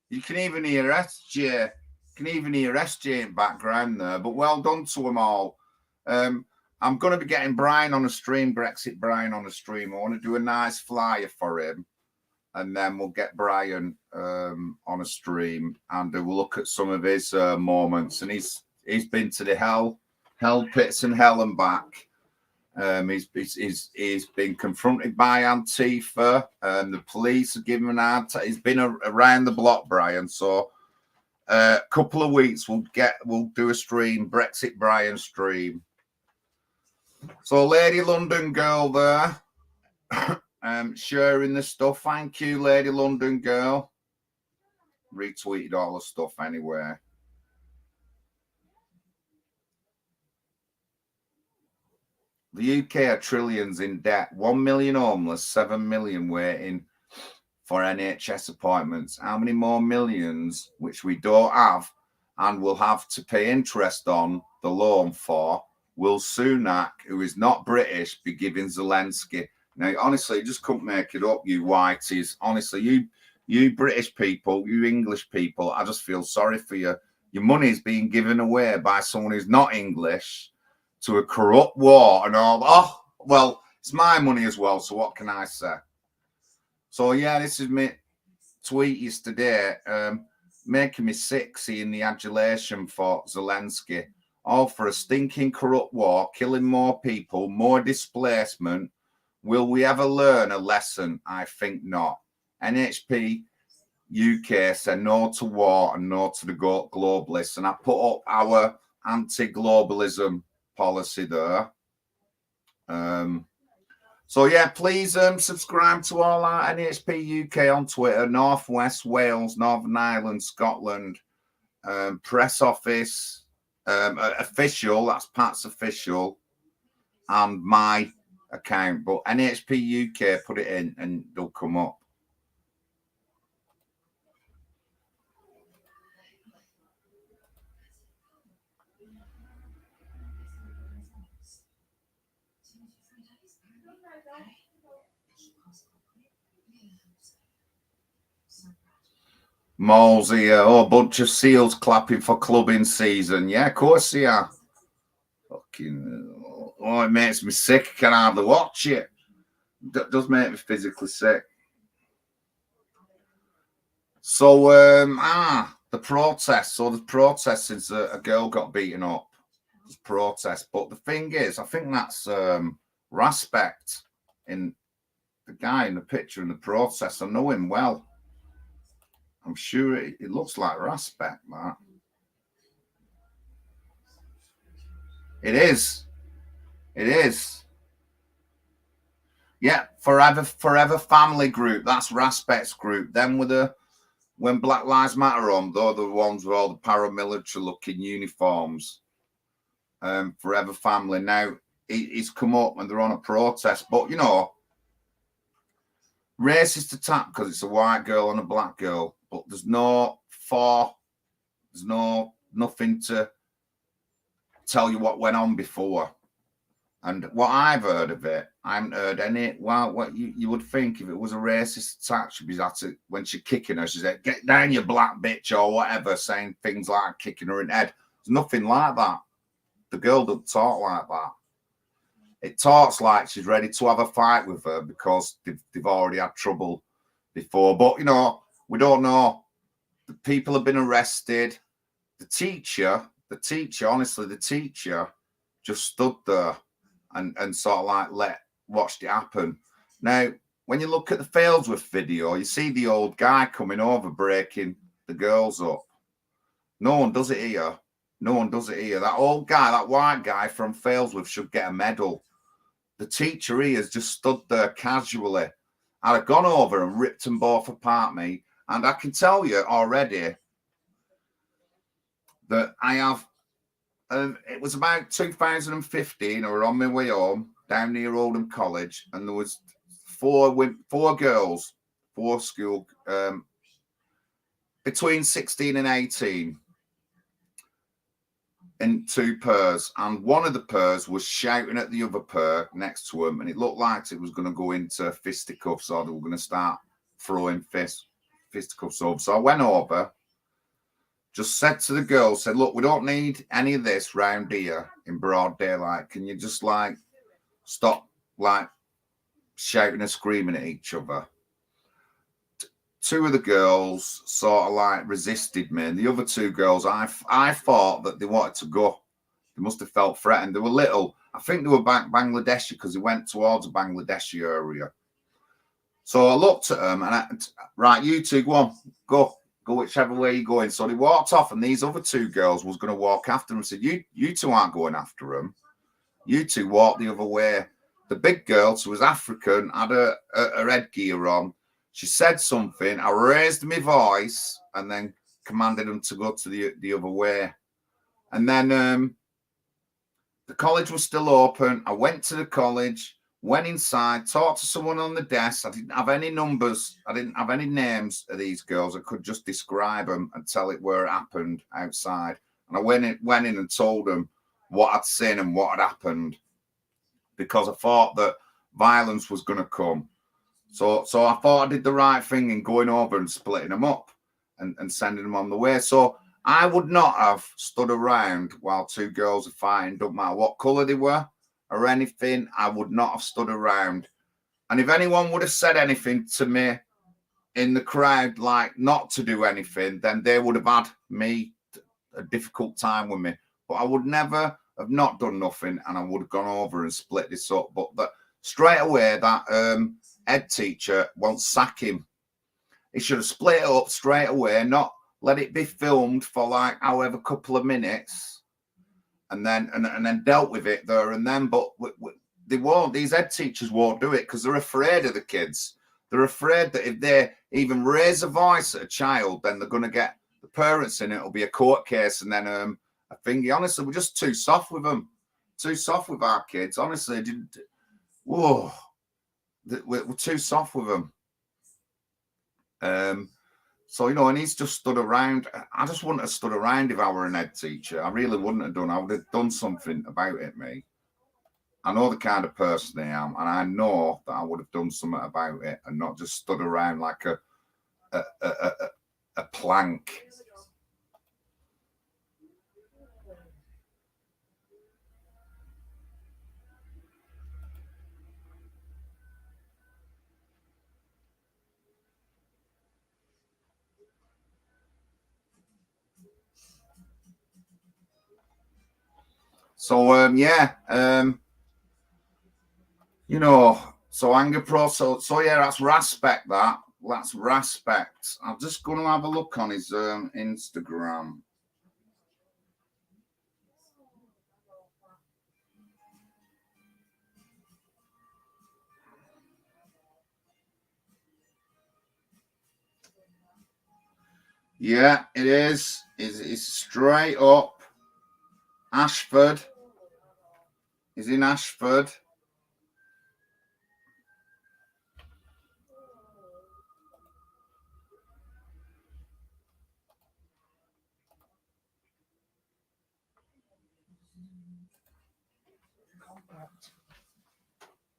You can even hear SJ. Can even hear SJ in background there. But well done to them all. I'm going to be getting Brian on a stream, Brexit Brian on a stream. I want to do a nice flyer for him. And then we'll get Brian on a stream and we'll look at some of his moments. And he's been to the hell pits and hell and back. He's been confronted by Antifa. The police have given him an hard time. He's been around the block, Brian. So a couple of weeks we'll do a stream, Brexit Brian stream. So Lady London Girl there. Sharing the stuff. Thank you, Lady London Girl. Retweeted all the stuff anyway. The UK are trillions in debt. 1 million homeless, 7 million waiting for NHS appointments. How many more millions, which we don't have, and will have to pay interest on the loan for, will Sunak, who is not British, be giving Zelensky? Now, honestly, you just couldn't make it up, you whiteys. Honestly, you British people, you English people, I just feel sorry for you. Your money is being given away by someone who's not English to a corrupt war and all. Oh, well, it's my money as well, so what can I say? So, yeah, this is me tweet yesterday, making me sick seeing the adulation for Zelensky. All for a stinking corrupt war, killing more people, more displacement. Will we ever learn a lesson? I think not. NHP UK said no to war and no to the globalists. And I put up our anti-globalism policy there. So, yeah, please subscribe to all our NHP UK on Twitter, North West Wales, Northern Ireland, Scotland, press office, official, that's Pat's official, and my account, but NHP UK, put it in and they'll come up. Malls here, oh, a bunch of seals clapping for clubbing season. Yeah, of course they are. Fucking, oh, it makes me sick. I can hardly watch it. It does make me physically sick. So, the protest. So the protest is a girl got beaten up. There's protest. But the thing is, I think that's Respect in the guy in the picture in the protest. I know him well. I'm sure it looks like Respect, that. It is. It is. Yeah, Forever Family Group. That's Respect's group. Then when Black Lives Matter on, they're the ones with all the paramilitary looking uniforms. Forever Family. Now he's come up and they're on a protest, but you know, racist attack because it's a white girl and a black girl, but there's nothing to tell you what went on before. And what I've heard of it, I haven't heard any. Well, what you would think if it was a racist attack, she'd be at it when she's kicking her. She said, "Get down, you black bitch," or whatever, saying things like kicking her in the head. There's nothing like that. The girl doesn't talk like that. It talks like she's ready to have a fight with her because they've already had trouble before. But you know, we don't know. The people have been arrested. The teacher, honestly, the teacher just stood there and sort of like watched it happen. Now, when you look at the Failsworth video, you see the old guy coming over, breaking the girls up. No one does it here. No one does it here. That old guy, that white guy from Failsworth should get a medal. The teacher here has just stood there casually. I'd have gone over and ripped them both apart, me. And I can tell you already that I have, it was about 2015, I was on my way home down near Oldham College, and there was four girls, four school, between 16 and 18 in two pairs, and one of the pairs was shouting at the other pair next to him, and it looked like it was going to go into fisticuffs, or they were going to start throwing fisticuffs over. So I went over, just said to the girls, said, look, we don't need any of this round here in broad daylight. Can you just like stop like shouting and screaming at each other? Two of the girls sort of like resisted me, and the other two girls, I thought that they wanted to go. They must have felt threatened. They were little. I think they were Bangladeshi because they went towards a Bangladeshi area. So I looked at them and right, you two, go on, go whichever way you're going. So they walked off, and these other two girls was going to walk after them. I said, you two aren't going after them. You two walk the other way. The big girl, who was African, had her headgear on. She said something. I raised my voice and then commanded them to go to the other way. And then the college was still open. I went to the college, went inside, talked to someone on the desk. I didn't have any numbers. I didn't have any names of these girls. I could just describe them and tell it where it happened outside. And I went in and told them what I'd seen and what had happened, because I thought that violence was going to come. So I thought I did the right thing in going over and splitting them up and sending them on the way. So I would not have stood around while two girls are fighting, don't matter what colour they were or anything. I would not have stood around. And if anyone would have said anything to me in the crowd, like not to do anything, then they would have had me a difficult time with me. But I would never have not done nothing, and I would have gone over and split this up. But straight away, that head teacher won't sack him. He should have split it up straight away, not let it be filmed for like however couple of minutes, and then dealt with it there and then. But they won't. These head teachers won't do it because they're afraid of the kids. They're afraid that if they even raise a voice at a child, then they're going to get the parents in. It'll be a court case, and then a thingy. Honestly, we're just too soft with them. Too soft with our kids. Honestly, whoa. We're too soft with them. So, you know, and he's just stood around. I just wouldn't have stood around if I were an head teacher. I really wouldn't have done. I would have done something about it, me. I know the kind of person I am, and I know that I would have done something about it and not just stood around like a plank. So you know, so anger pro. So yeah, that's respect. That's respect. I'm just going to have a look on his Instagram. Yeah, it is. It's straight up Ashford. He's in Ashford.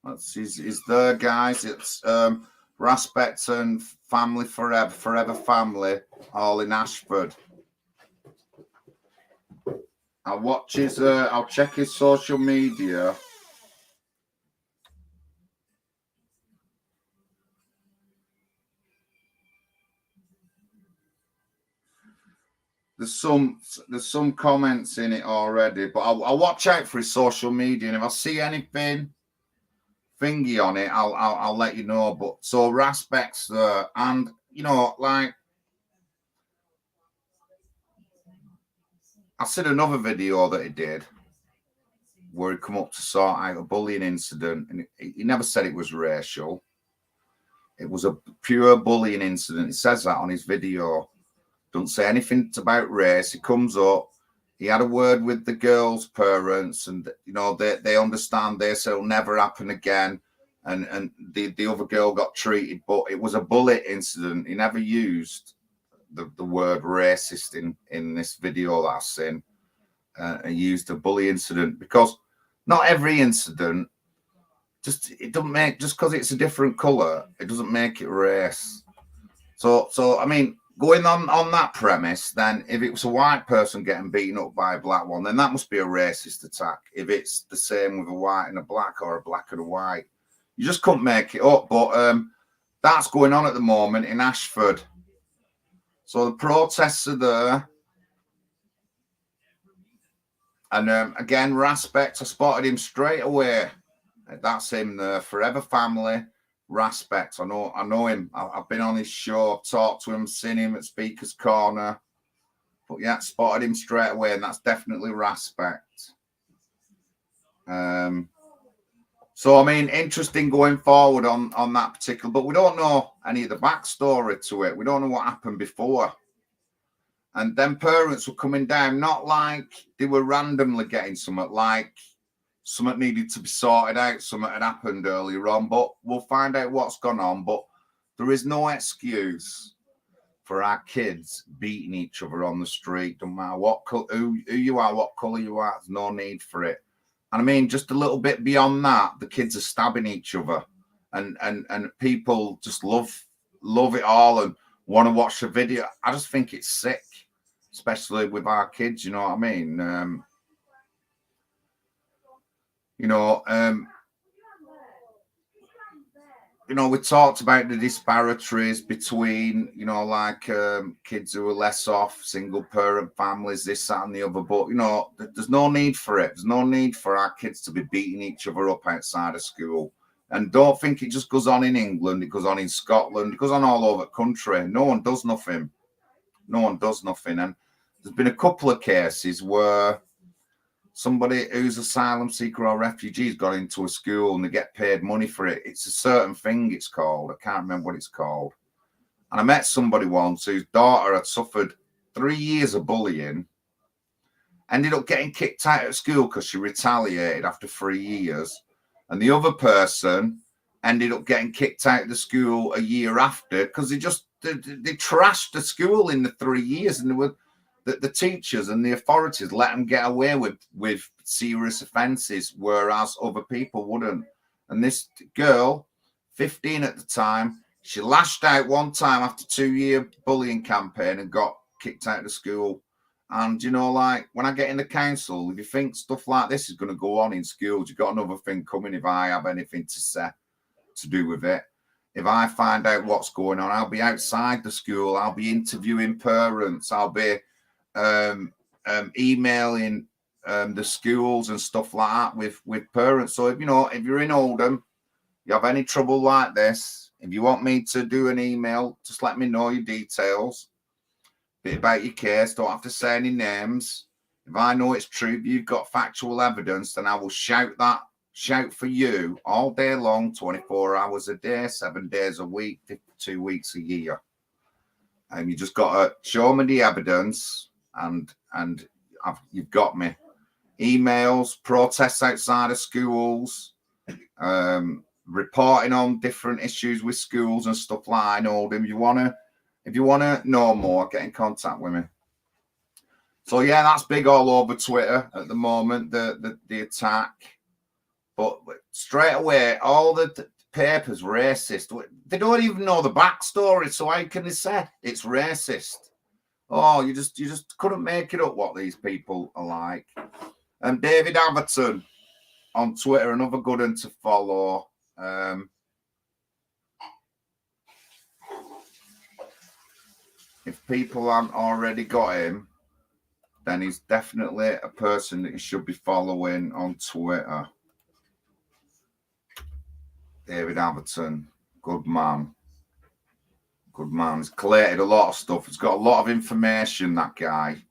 That's he's there, guys. It's respect and family forever family, all in Ashford. I'll watch his. I'll check his social media. There's some comments in it already, but I'll watch out for his social media, and if I see anything thingy on it, I'll let you know. But so respects there, and you know, like I said another video that he did where he come up to sort out a bullying incident, and he never said it was racial. It was a pure bullying incident. He says that on his video. Don't say anything about race. He comes up. He had a word with the girl's parents, and you know they understand this. It'll never happen again. And the other girl got treated, but it was a bully incident. He never used the word racist in this video that I've seen. He used a bully incident because not every incident it doesn't make just because it's a different color. It doesn't make it race. So I mean, going on that premise, then if it was a white person getting beaten up by a black one, then that must be a racist attack. If it's the same with a white and a black, or a black and a white, you just couldn't make it up. But that's going on at the moment in Ashford. So the protests are there. And again, Raspect, I spotted him straight away. That's him there, Forever Family, Raspect. I know him. I've been on his show, talked to him, seen him at Speaker's Corner. But yeah, spotted him straight away, and that's definitely Raspect. So, I mean, interesting going forward on that particular, but we don't know any of the backstory to it. We don't know what happened before. And then parents were coming down, not like they were randomly getting something, like something needed to be sorted out, something had happened earlier on, but we'll find out what's gone on. But there is no excuse for our kids beating each other on the street. Don't matter what who you are, what colour you are, there's no need for it. And I mean, just a little bit beyond that, the kids are stabbing each other, and people just love it all and want to watch the video. I just think it's sick, especially with our kids. You know what I mean? We talked about the disparities between, kids who are less off, single parent families, this, that, and the other. But, there's no need for it. There's no need for our kids to be beating each other up outside of school. And don't think it just goes on in England. It goes on in Scotland. It goes on all over the country. No one does nothing. No one does nothing. And there's been a couple of cases where somebody who's asylum seeker or refugee's got into a school and they get paid money for it. It's a certain thing it's called. I can't remember what it's called. And I met somebody once whose daughter had suffered 3 years of bullying, ended up getting kicked out of school because she retaliated after 3 years. And the other person ended up getting kicked out of the school a year after because they trashed the school in the 3 years, and they were the teachers and the authorities let them get away with serious offences, whereas other people wouldn't. And this girl, 15 at the time, she lashed out one time after 2-year bullying campaign and got kicked out of school. And, when I get in the council, if you think stuff like this is going to go on in schools, you've got another thing coming if I have anything to say to do with it. If I find out what's going on, I'll be outside the school. I'll be interviewing parents. I'll be emailing the schools and stuff like that with parents. So if you're in Oldham, you have any trouble like this, if you want me to do an email, just let me know your details, bit about your case. Don't have to say any names. If I know it's true, if you've got factual evidence, then I will shout for you all day long, 24 hours a day, 7 days a week, 52 weeks a year. And you just got to show me the evidence, and you've got me. Emails, protests outside of schools, reporting on different issues with schools and stuff like that. If you wanna know more, get in contact with me. So yeah, that's big all over Twitter at the moment, the attack. But straight away, all the papers racist. They don't even know the backstory, so how can they say it's racist? Oh, you just couldn't make it up what these people are like. And David Atherton on Twitter, another good one to follow. If people haven't already got him, then he's definitely a person that you should be following on Twitter. David Atherton, good man. Good man. He's collated a lot of stuff. He's got a lot of information, that guy.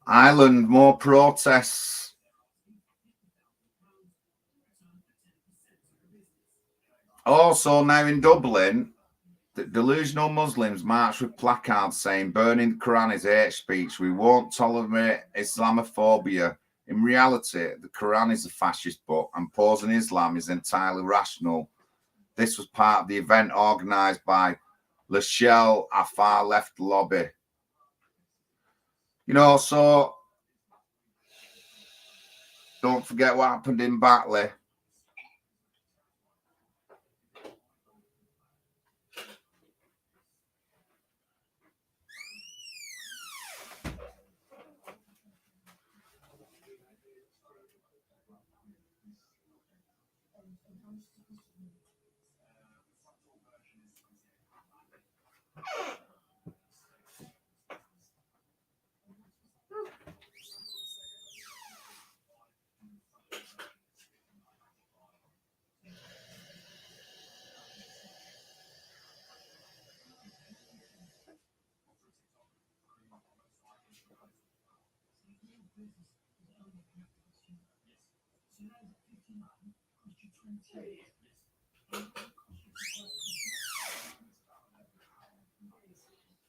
Ireland, more protests. Also, now in Dublin, the delusional Muslims march with placards saying burning the Quran is hate speech. We won't tolerate Islamophobia. In reality, the Quran is a fascist book and opposing Islam is entirely rational. This was part of the event organised by Lachelle, a far left lobby. So don't forget what happened in Batley.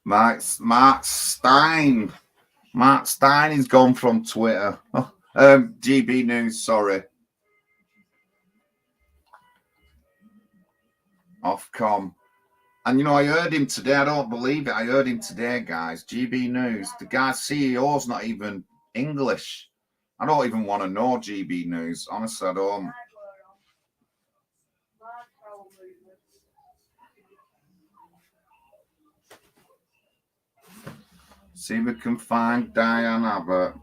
Mark Stein. Mark Stein is gone from Twitter. GB News, sorry. Ofcom. And, you know, I heard him today. I don't believe it. I heard him today, guys. GB News. The guy's CEO's not even English. I don't even want to know GB News. Honestly, I don't. See if we can find Diane Abbott.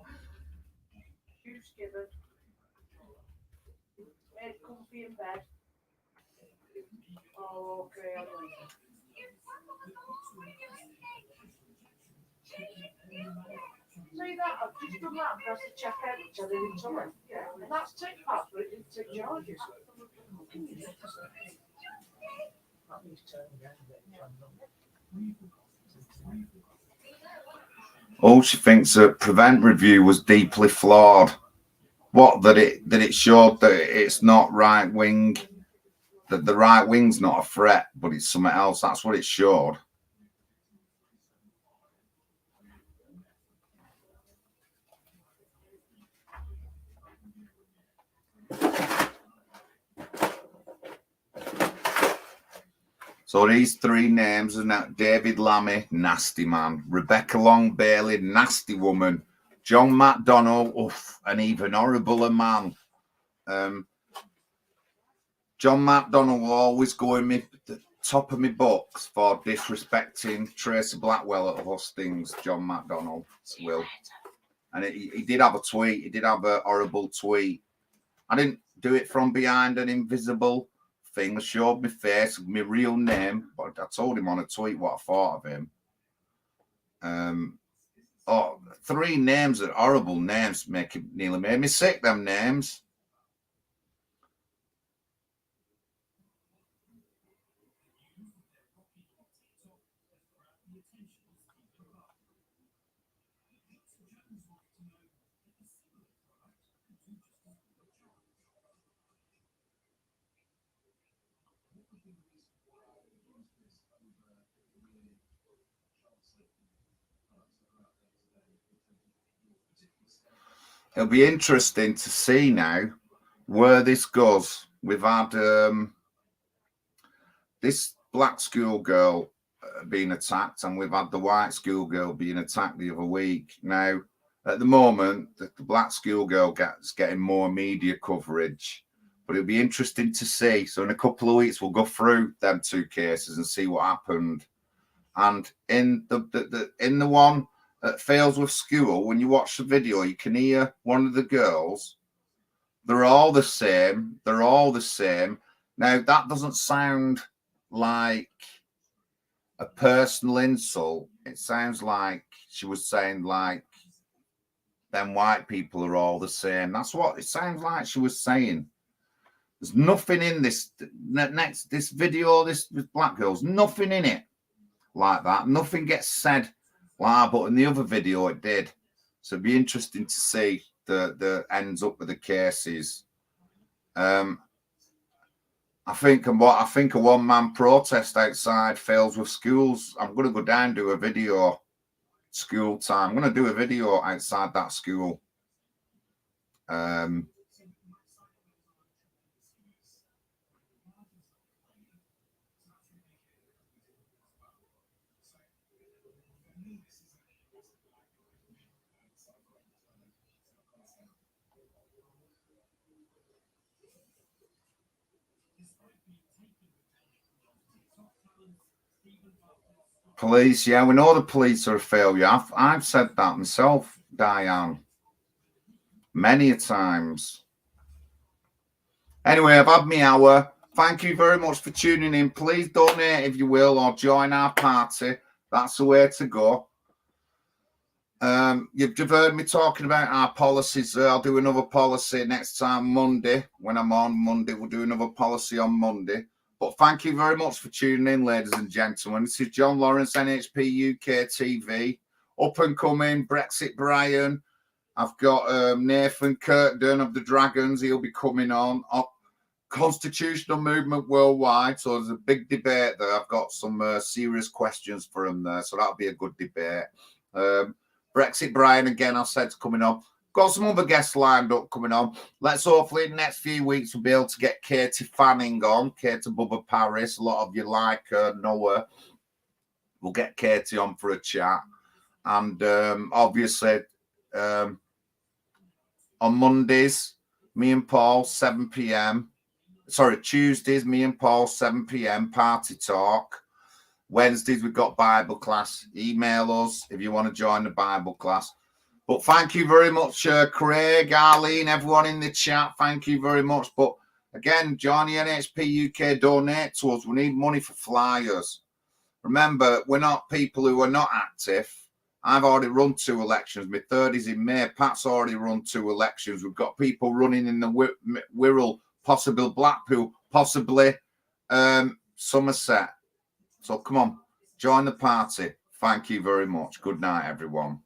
Oh, okay. See that? I've just done that. That's the check out, which I didn't tell him. Yeah, and that's tick pass, but it didn't tick charges. Oh, she thinks that Prevent Review was deeply flawed. What, that it showed that it's not right wing, that the right wing's not a threat, but it's something else. That's what it showed. So these three names are now David Lammy, nasty man, Rebecca Long Bailey, nasty woman, John McDonnell, oof, an even horribler man. John McDonnell will always go in the top of my books for disrespecting Tracy Blackwell at hustings. John McDonnell will. And he did have a tweet. He did have a horrible tweet. I didn't do it from behind an invisible thing. I showed my face, my real name, but I told him on a tweet what I thought of him. Three names are horrible names, nearly made me sick, them names. It'll be interesting to see now where this goes. We've had this black schoolgirl being attacked, and we've had the white schoolgirl being attacked the other week. Now, at the moment, the black schoolgirl gets getting more media coverage, but it'll be interesting to see. So in a couple of weeks, we'll go through them two cases and see what happened. And in the one at Failsworth School, when you watch the video, you can hear one of the girls. They're all the same. They're all the same. Now, that doesn't sound like a personal insult. It sounds like she was saying, like, them white people are all the same. That's what it sounds like she was saying. There's nothing in this video, this black girl's nothing in it like that. Nothing gets said like, but in the other video it did. So it'd be interesting to see the ends up with the cases. I think a one-man protest outside Failsworth schools. I'm going to go down and do a video. School time. I'm going to do a video outside that school. Police, yeah, we know the police are a failure. I've said that myself, Diane, many a times. Anyway, I've had my hour. Thank you very much for tuning in. Please donate if you will, or join our party. That's the way to go. You've heard me talking about our policies. I'll do another policy next time Monday. When I'm on Monday, we'll do another policy on Monday. But thank you very much for tuning in, ladies and gentlemen. This is John Lawrence, NHPUK TV. Up and coming, Brexit Brian. I've got Nathan Kirkden of the Dragons. He'll be coming on. Constitutional movement worldwide. So there's a big debate there. I've got some serious questions for him there. So that'll be a good debate. Brexit Brian, again, I said, is coming on. Got some other guests lined up coming on. Let's hopefully in the next few weeks we'll be able to get Katie Fanning on. Katie Bubba Paris. A lot of you like her, know her. We'll get Katie on for a chat. And obviously on Mondays, me and Paul, 7 p.m. Sorry, Tuesdays, me and Paul, 7 p.m. Party talk. Wednesdays, we've got Bible class. Email us if you want to join the Bible class. But thank you very much, Craig, Arlene, everyone in the chat. Thank you very much. But again, join the NHP UK, donate to us. We need money for flyers. Remember, we're not people who are not active. I've already run 2 elections. My third is in May. Pat's already run 2 elections. We've got people running in the Wirral, possibly Blackpool, possibly Somerset. So come on, join the party. Thank you very much. Good night, everyone.